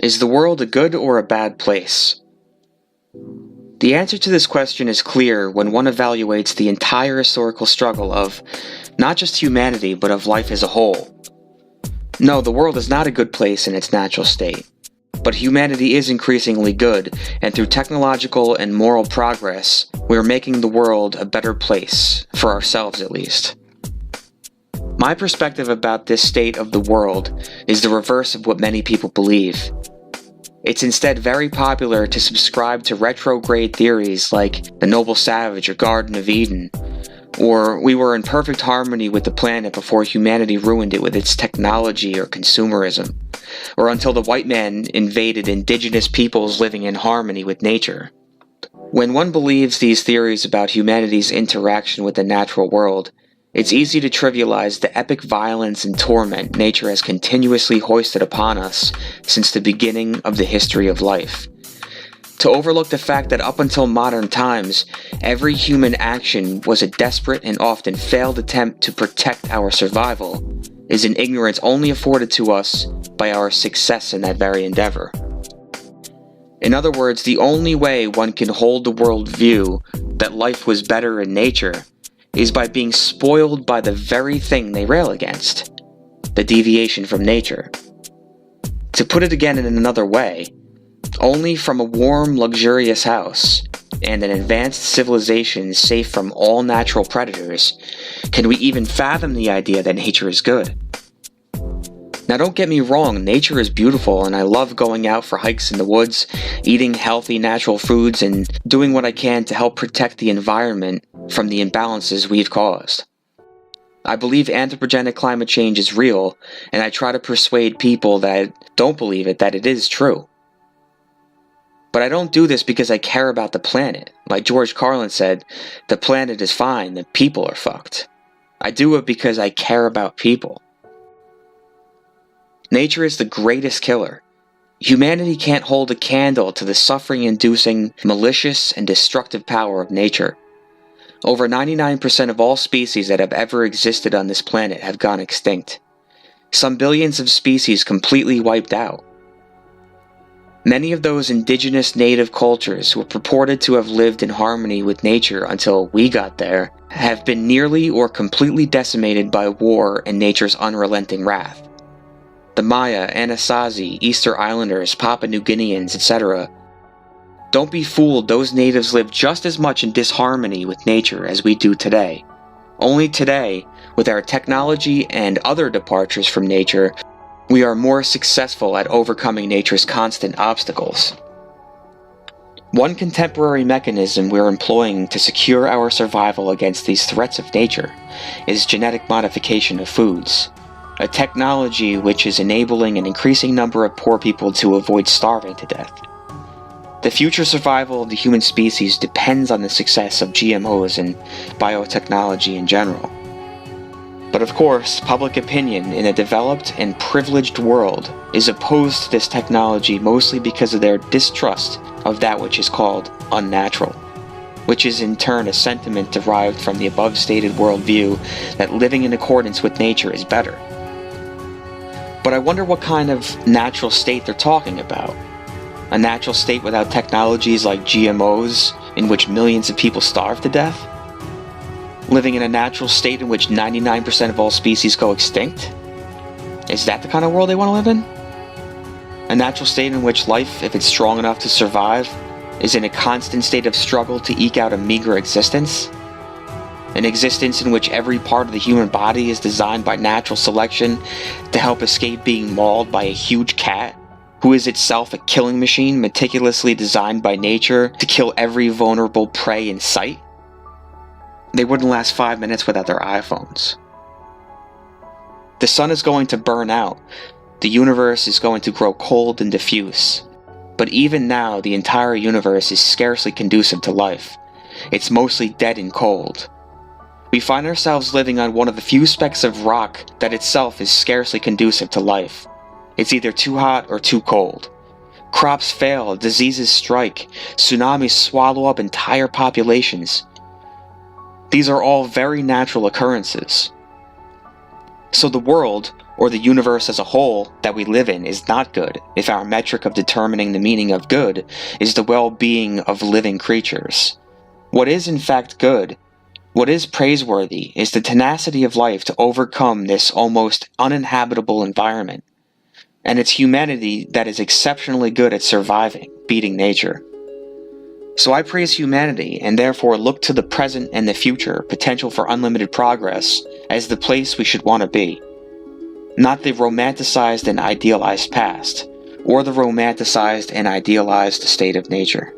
Is the world a good or a bad place? The answer to this question is clear when one evaluates the entire historical struggle of not just humanity, but of life as a whole. No, the world is not a good place in its natural state, but humanity is increasingly good, and through technological and moral progress, we are making the world a better place, for ourselves at least. My perspective about this state of the world is the reverse of what many people believe. It's instead very popular to subscribe to retrograde theories like the Noble Savage or Garden of Eden, or we were in perfect harmony with the planet before humanity ruined it with its technology or consumerism, or until the white man invaded indigenous peoples living in harmony with nature. When one believes these theories about humanity's interaction with the natural world, it's easy to trivialize the epic violence and torment nature has continuously hoisted upon us since the beginning of the history of life. To overlook the fact that up until modern times, every human action was a desperate and often failed attempt to protect our survival is an ignorance only afforded to us by our success in that very endeavor. In other words, the only way one can hold the world view that life was better in nature is by being spoiled by the very thing they rail against, the deviation from nature. To put it again in another way, only from a warm, luxurious house and an advanced civilization safe from all natural predators can we even fathom the idea that nature is good. Now don't get me wrong, nature is beautiful and I love going out for hikes in the woods, eating healthy natural foods, and doing what I can to help protect the environment from the imbalances we've caused. I believe anthropogenic climate change is real, and I try to persuade people that don't believe it that it is true. But I don't do this because I care about the planet. Like George Carlin said, the planet is fine, the people are fucked. I do it because I care about people. Nature is the greatest killer. Humanity can't hold a candle to the suffering-inducing, malicious, and destructive power of nature. Over 99% of all species that have ever existed on this planet have gone extinct. Some billions of species completely wiped out. Many of those indigenous native cultures who were purported to have lived in harmony with nature until we got there have been nearly or completely decimated by war and nature's unrelenting wrath. The Maya, Anasazi, Easter Islanders, Papua New Guineans, etc. Don't be fooled, those natives lived just as much in disharmony with nature as we do today. Only today, with our technology and other departures from nature, we are more successful at overcoming nature's constant obstacles. One contemporary mechanism we're employing to secure our survival against these threats of nature is genetic modification of foods, a technology which is enabling an increasing number of poor people to avoid starving to death. The future survival of the human species depends on the success of GMOs and biotechnology in general. But of course, public opinion in a developed and privileged world is opposed to this technology mostly because of their distrust of that which is called unnatural, which is in turn a sentiment derived from the above-stated worldview that living in accordance with nature is better. But I wonder what kind of natural state they're talking about. A natural state without technologies like GMOs, in which millions of people starve to death? Living in a natural state in which 99% of all species go extinct? Is that the kind of world they want to live in? A natural state in which life, if it's strong enough to survive, is in a constant state of struggle to eke out a meager existence? An existence in which every part of the human body is designed by natural selection to help escape being mauled by a huge cat, who is itself a killing machine meticulously designed by nature to kill every vulnerable prey in sight? They wouldn't last 5 minutes without their iPhones. The sun is going to burn out. The universe is going to grow cold and diffuse. But even now, the entire universe is scarcely conducive to life. It's mostly dead and cold. We find ourselves living on one of the few specks of rock that itself is scarcely conducive to life. It's either too hot or too cold. Crops fail, diseases strike, tsunamis swallow up entire populations. These are all very natural occurrences. So the world, or the universe as a whole that we live in is not good if our metric of determining the meaning of good is the well-being of living creatures. What is in fact good, what is praiseworthy, is the tenacity of life to overcome this almost uninhabitable environment, and it's humanity that is exceptionally good at surviving, beating nature. So I praise humanity, and therefore look to the present and the future potential for unlimited progress as the place we should want to be. Not the romanticized and idealized past, or the romanticized and idealized state of nature.